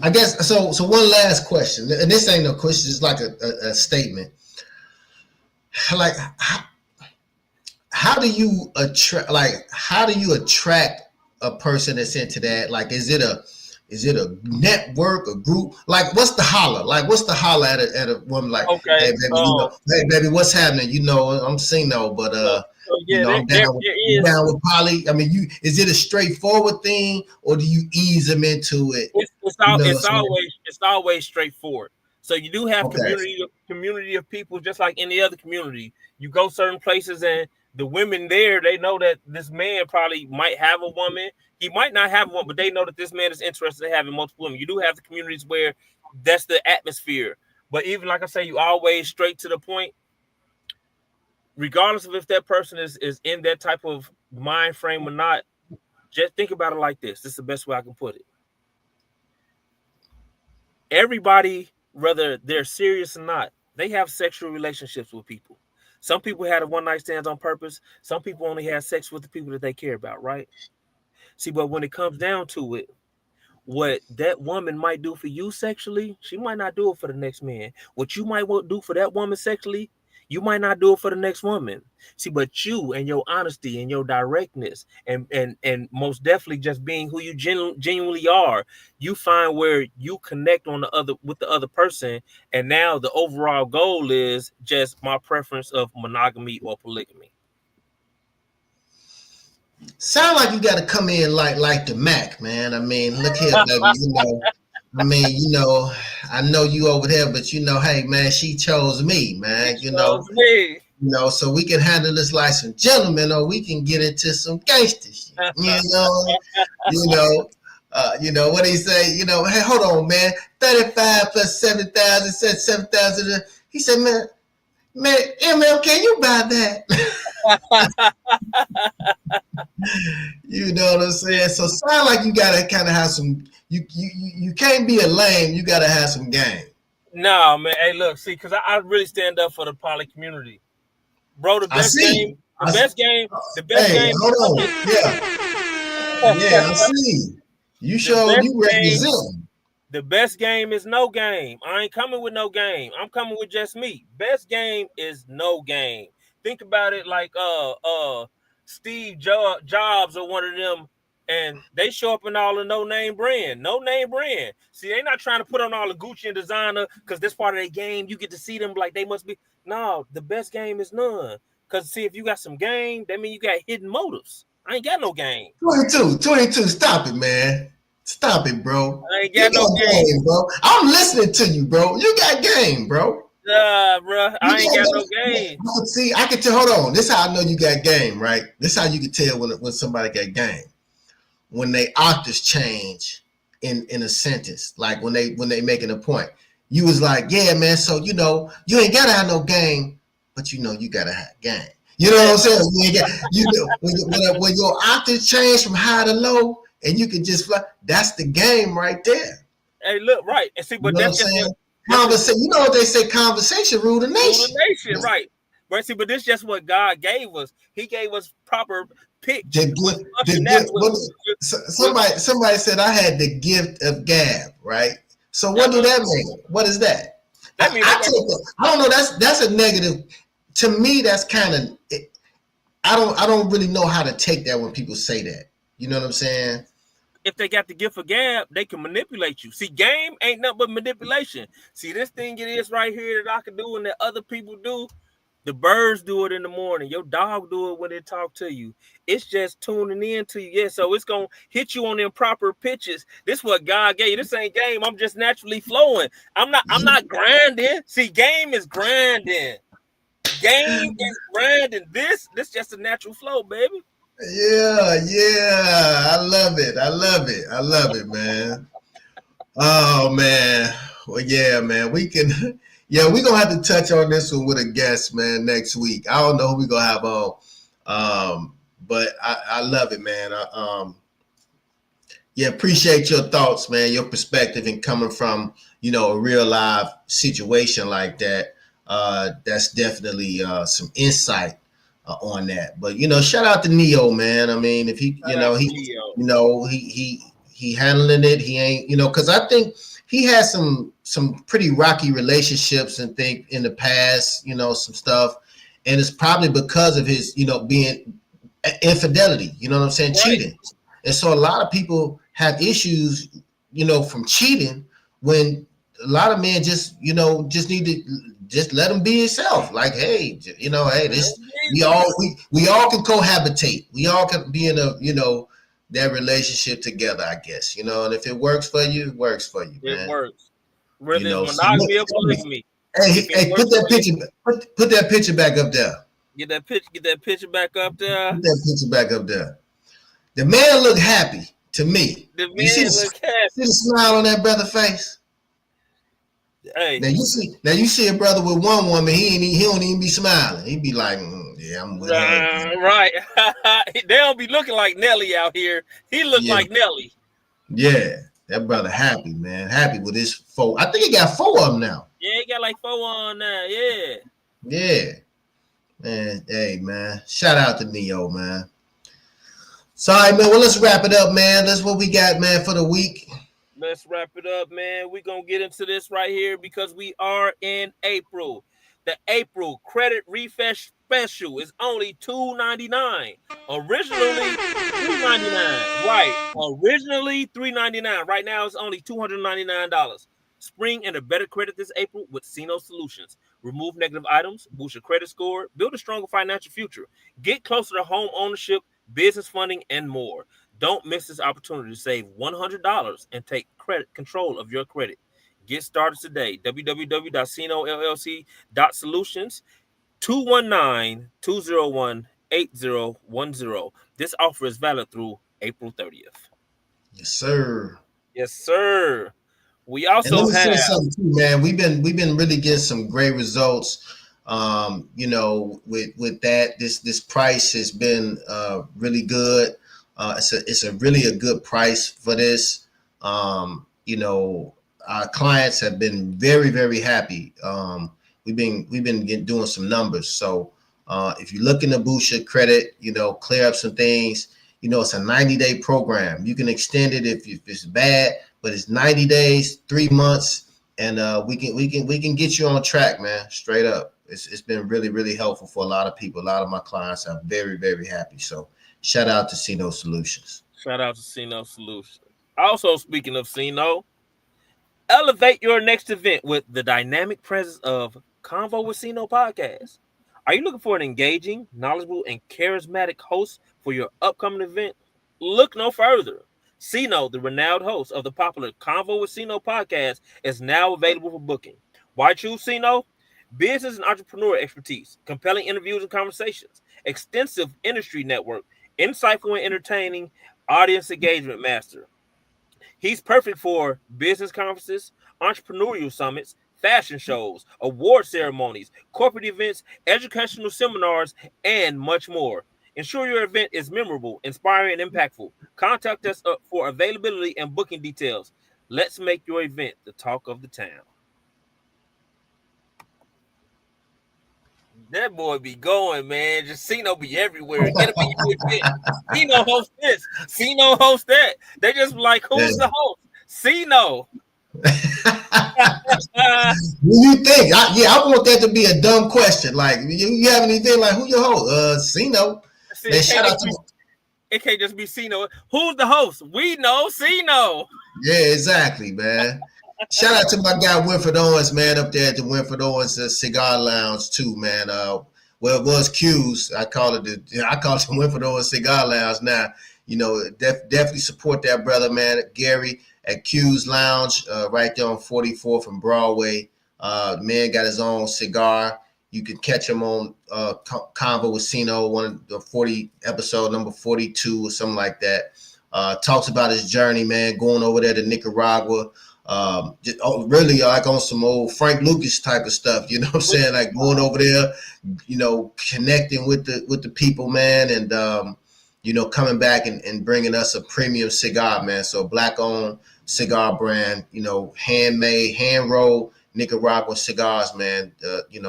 I guess, so one last question, and this ain't no question, it's like a statement. Like, how do you attract a person that's into that? Like, is it a network, a group? Like, what's the holler? Like, what's the holler at a woman? Like, Okay. hey baby, hey baby, what's happening? I'm CINO, but So yeah, I'm there is. down with poly. I mean, is it a straightforward thing, or do you ease them into it? It's always straightforward. So you do have Okay. community of people, just like any other community. You go certain places, and the women there, they know that this man probably might have a woman. He might not have one, but they know that this man is interested in having multiple women. You do have the communities where that's the atmosphere. But even like I say, you always straight to the point. Regardless of if that person is in that type of mind frame or not, just think about it like this. This is the best way I can put it. Everybody, whether they're serious or not, they have sexual relationships with people. Some people had a one-night stands on purpose. Some people only have sex with the people that they care about, right? See, but when it comes down to it, what that woman might do for you sexually, she might not do it for the next man. What you might do for that woman sexually, you might not do it for the next woman. See, but you and your honesty and your directness and most definitely just being who you genuinely are, you find where you connect with the other person. And now the overall goal is just my preference of monogamy or polygamy. Sound like you got to come in like the Mac, man. I mean, look here, baby. I know you over there, but hey, man, she chose me, man. So we can handle this like some gentlemen, or we can get into some gangster shit. What do you say? Hey, hold on, man. 35 plus 7,000 said 7,000. He said, man, ML, can you buy that? You know what I'm saying? So sound like you gotta kind of have some. You can't be a lame. You gotta have some game. No, man. Hey, look, see, because I really stand up for the poly community, bro. The best game. Hold on. Yeah, I see. You show you represent. The best game is no game. I ain't coming with no game. I'm coming with just me. Best game is no game. Think about it like Steve Jobs or one of them, and they show up in all the no name brand. See, they not trying to put on all the Gucci and designer because this part of their game, you get to see them like they must be. No, the best game is none. Because see, if you got some game, that means you got hidden motives. I ain't got no game. 22, stop it, man. Stop it, bro. I ain't got no game, bro. I'm listening to you, bro. You got game, bro. Bro, I ain't got no game. See, I can tell. Hold on. This is how I know you got game, right? This is how you can tell when somebody got game. When they octaves change in a sentence, like when they making a point. You was like, yeah, man. So you ain't gotta have no game, but you gotta have game. You know what I'm saying? When your octaves change from high to low, and you can just fly. That's the game right there. Hey, look, right. And see, but that's just conversation. You know what they say? Conversation rule the nation. Right. But see, but this is just what God gave us. He gave us proper pitch. Somebody said I had the gift of gab, right? So what do that mean? What is that? I don't know. That's a negative. To me, that's kind of. I don't really know how to take that when people say that. You know what I'm saying? If they got the gift of gab, they can manipulate you. See, game ain't nothing but manipulation. See, this thing it is right here that I can do and that other people do. The birds do it in the morning. Your dog do it when they talk to you. It's just tuning in to you. Yeah, so it's going to hit you on them proper pitches. This is what God gave you. This ain't game. I'm just naturally flowing. I'm not grinding. See, game is grinding. Game is grinding. This just a natural flow, baby. Yeah. I love it, man. Oh, man. Well, yeah, man. We're going to have to touch on this one with a guest, man, next week. I don't know who we're going to have on, but I love it, man. Appreciate your thoughts, man, your perspective and coming from, a real live situation like that. That's definitely some insight on that. But shout out to Neo, man. I mean, if he he handling it, he ain't, because I think he has some pretty rocky relationships and think in the past, some stuff, and it's probably because of his being infidelity, you know what I'm saying? Right. Cheating. And so a lot of people have issues, from cheating, when a lot of men just need to just let them be himself. Like, hey, hey, this we all can cohabitate. We all can be in that relationship together, I guess. And if it works for you, it works for you, man. It works. Whether it's So monogamy or polygamy. hey, put that picture, put that picture back up there. Get that picture back up there. Put that picture back up there. The man looked happy to me. The You see man look happy. see the smile on that brother's face? Hey. Now you see a brother with one woman, he don't even be smiling. He be like, yeah, I'm with her. Right. They don't be looking like Nelly out here. He look like Nelly. Yeah, that brother happy, man. Happy with his 4. I think he got 4 of them now. Yeah, he got like 4 on now. Yeah. Yeah. Man, hey, man. Shout out to Neo, man. Sorry, man. Well, let's wrap it up, man. That's what we got, man, for the week. Let's wrap it up, man. We're going to get into this right here because we are in April. The April credit refresh special is only $2.99. Originally $3.99. Right. Originally $3.99. Right now it's only $299. Spring and a better credit this April with CINO Solutions. Remove negative items, boost your credit score, build a stronger financial future. Get closer to home ownership, business funding, and more. Don't miss this opportunity to save $100 and take control of your credit. Get started today. www.cinollc.solutions 219-201-8010. This offer is valid through April 30th. Yes, sir. Yes, sir. We also and let me say something too, man. We've been really getting some great results. With that, this price has been really good. It's a really a good price for this. Our clients have been very, very happy. We've been doing some numbers. So if you're looking to boost your credit, clear up some things, it's a 90-day program. You can extend it if it's bad, but it's 90 days, 3 months, and we can get you on track, man. Straight up. It's been really, really helpful for a lot of people. A lot of my clients are very, very happy. So shout out to CINO Solutions. Shout out to CINO Solutions. Also, speaking of CINO, elevate your next event with the dynamic presence of Convo with CINO podcast. Are you looking for an engaging, knowledgeable, and charismatic host for your upcoming event? Look no further. CINO, the renowned host of the popular Convo with CINO podcast, is now available for booking. Why choose CINO? Business and entrepreneur expertise, compelling interviews and conversations, extensive industry network, insightful and entertaining audience engagement master. He's perfect for business conferences, entrepreneurial summits, fashion shows, award ceremonies, corporate events, educational seminars, and much more. Ensure your event is memorable, inspiring, and impactful. Contact us for availability and booking details. Let's make your event the talk of the town. That boy be going, man. Just CINO be everywhere. Get him in your event. CINO host this. CINO host that. They just like, who's the host? CINO. What do you think? I want that to be a dumb question. Like, you have anything like, who your host? CINO. Man, shout out to it can't just be CINO. Who's the host? We know CINO. Yeah, exactly, man. Shout out to my guy Winfred Owens, man, up there at the Winfred Owens Cigar Lounge too, man. Well, it was Q's. I call it the Winfred Owens Cigar Lounge now. Definitely support that brother, man. Gary at Q's Lounge, right there on 44th and Broadway. Man got his own cigar. You can catch him on Convo with CINO, one of the 40 episode number 42 or something like that. Talks about his journey, man, going over there to Nicaragua. Really like on some old Frank Lucas type of stuff, you know what I'm saying? Like going over there, connecting with the people, man, and coming back and bringing us a premium cigar, man. So black-owned cigar brand, handmade, hand-rolled Nicaraguan cigars, man.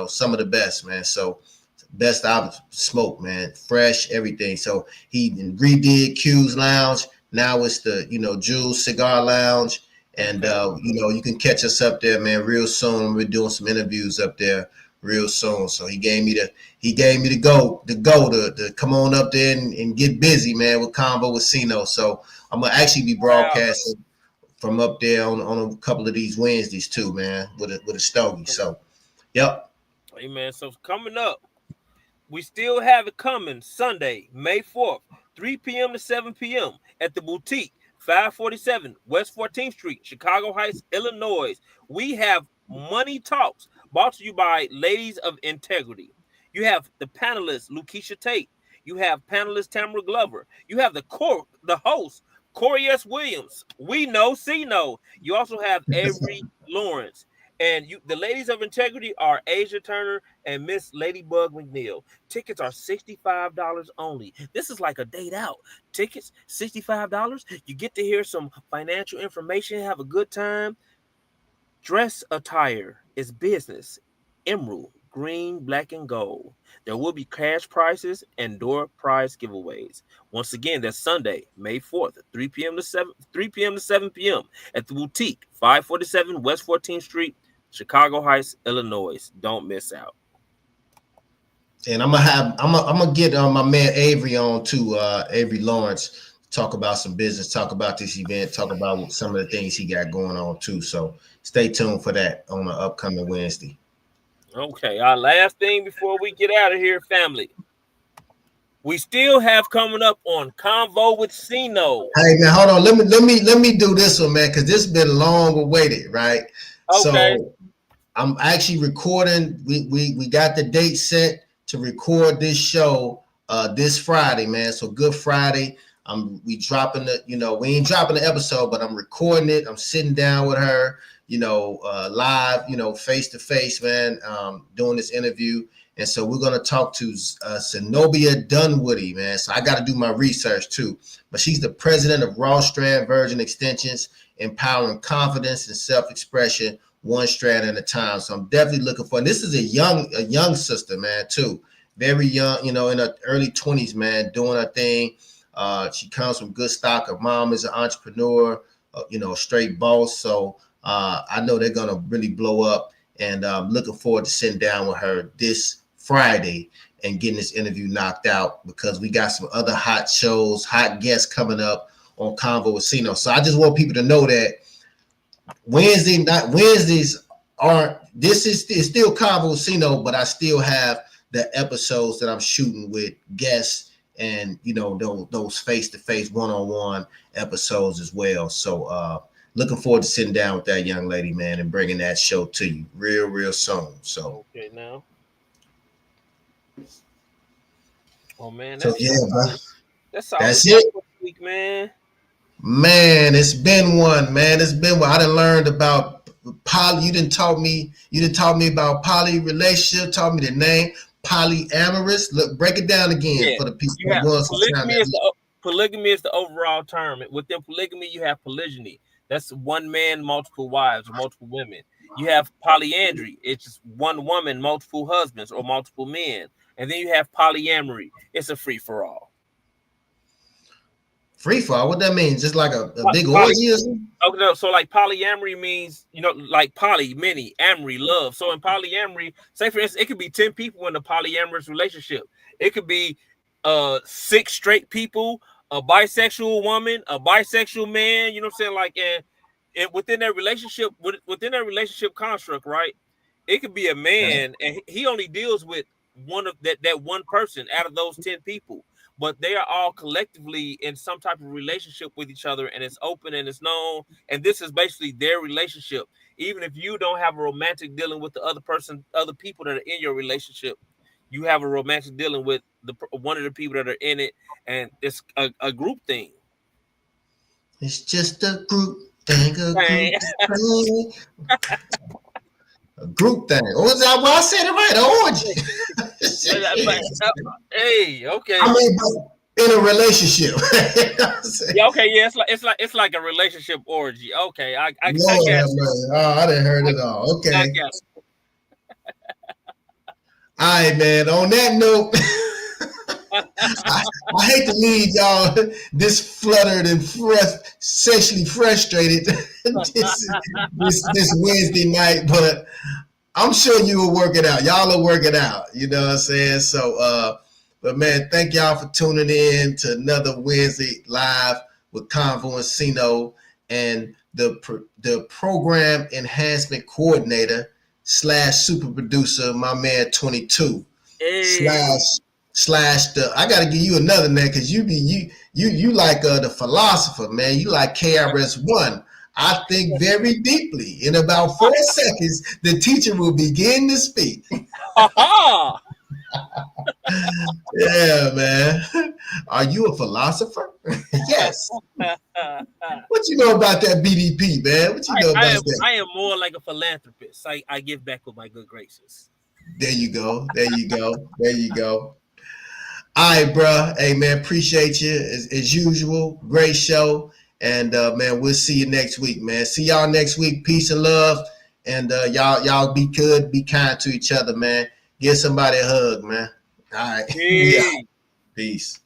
Some of the best, man. So best I've smoked, man. Fresh, everything. So he redid Q's Lounge. Now it's the Jules Cigar Lounge. And, you can catch us up there, man, real soon. We're doing some interviews up there real soon. So he gave me the go to come on up there and get busy, man, with Convo with CINO. So I'm gonna actually be broadcasting from up there on a couple of these Wednesdays too, man, with a stogie. So, yep. Hey man, so coming up, we still have it coming Sunday, May 4th, 3 p.m. to 7 p.m. at the Boutique, 547 West 14th Street, Chicago Heights, Illinois. We have Money Talks, brought to you by Ladies of Integrity. You have the panelist, Lakeisha Tate. You have panelist Tamara Glover. You have the host, Corey S. Williams. We know CINO. You also have Avery Lawrence. And the Ladies of Integrity are Asia Turner and Miss Ladybug McNeil. Tickets are $65 only. This is like a date out. Tickets, $65. You get to hear some financial information, have a good time. Dress attire is business. Emerald, green, black, and gold. There will be cash prizes and door prize giveaways. Once again, that's Sunday, May 4th, 3 p.m. to 7 p.m. at the Boutique, 547 West 14th Street, Chicago Heights, Illinois. Don't miss out. And I'm gonna get my man Avery on too, Avery Lawrence, talk about some business, talk about this event, talk about some of the things he got going on too. So stay tuned for that on the upcoming Wednesday. Okay, our last thing before we get out of here, family. We still have coming up on Convo with CINO. Hey man, hold on. Let me do this one, man, because this has been long awaited, right? Okay. So I'm actually recording. We got the date set to record this show this Friday, man. So Good Friday. We dropping we ain't dropping the episode, but I'm recording it. I'm sitting down with her, live, face to face, man, doing this interview. And so we're gonna talk to Zenobia Dunwoody, man. So I got to do my research too. But she's the president of Raw Strand Virgin Extensions, empowering confidence and self-expression, one strand at a time. So I'm definitely looking for. And this is a young sister, man, too. Very young, in her early 20s, man, doing her thing. She comes from good stock. Her mom is an entrepreneur, a straight boss. So I know they're gonna really blow up. And I'm looking forward to sitting down with her this Friday and getting this interview knocked out, because we got some other hot shows, hot guests coming up on Convo with CINO. So I just want people to know that Wednesdays aren't. This is still Convo with CINO, but I still have the episodes that I'm shooting with guests and those face-to-face, one-on-one episodes as well. So looking forward to sitting down with that young lady, man, and bringing that show to you real soon. So okay, now. Oh man, so yeah, bro. That's it. Week, man. Man, it's been one, man. It's been one. I done learned about poly. You didn't taught me about poly relationship. Taught me the name polyamorous. Look, break it down again for the people. Polygamy is the overall term. Within polygamy, you have polygyny. That's one man, multiple wives, or multiple women. You have polyandry. It's just one woman, multiple husbands, or multiple men. And then you have polyamory. It's a free-for-all. Free-for-all? What that means? Just like a big orgy or something? Okay, no, so like polyamory means, like poly, many, amory, love. So in polyamory, say for instance, it could be 10 people in a polyamorous relationship. It could be 6 straight people, a bisexual woman, a bisexual man, you know what I'm saying? Like, and within that relationship construct, right? It could be a man and he only deals with one of that one person out of those 10 people, but they are all collectively in some type of relationship with each other, and it's open and it's known, and this is basically their relationship. Even if you don't have a romantic dealing with the other people that are in your relationship, you have a romantic dealing with one of the people that are in it, and it's a group thing. It's just a group thing. A group thing. What was that? Well, I said it right. An orgy. Hey, okay. I mean, in a relationship. Yeah, okay, yeah. It's like a relationship orgy. Okay, I guess. Oh, I didn't heard it all. Okay. All right, man. On that note, I hate to leave y'all this fluttered and sexually frustrated this Wednesday night, but I'm sure you will work it out. Y'all will work it out. You know what I'm saying? So, but man, thank y'all for tuning in to another Wednesday live with Convo and CINO and the program enhancement coordinator / super producer, my man 22 Hey. slash the. I gotta give you another name because you like the philosopher, man. You like KRS-One. I think very deeply. In about 4 seconds, the teacher will begin to speak. Aha! Yeah, man. Are you a philosopher? Yes. What you know about that BDP, man? What you know about that? I am more like a philanthropist. I give back with my good graces. There you go. There you go. There you go. All right, bro. Hey, man, appreciate you as usual. Great show. And man, we'll see you next week, man. See y'all next week. Peace and love. And y'all be good, be kind to each other, man. Give somebody a hug, man. All right. Hey. Peace.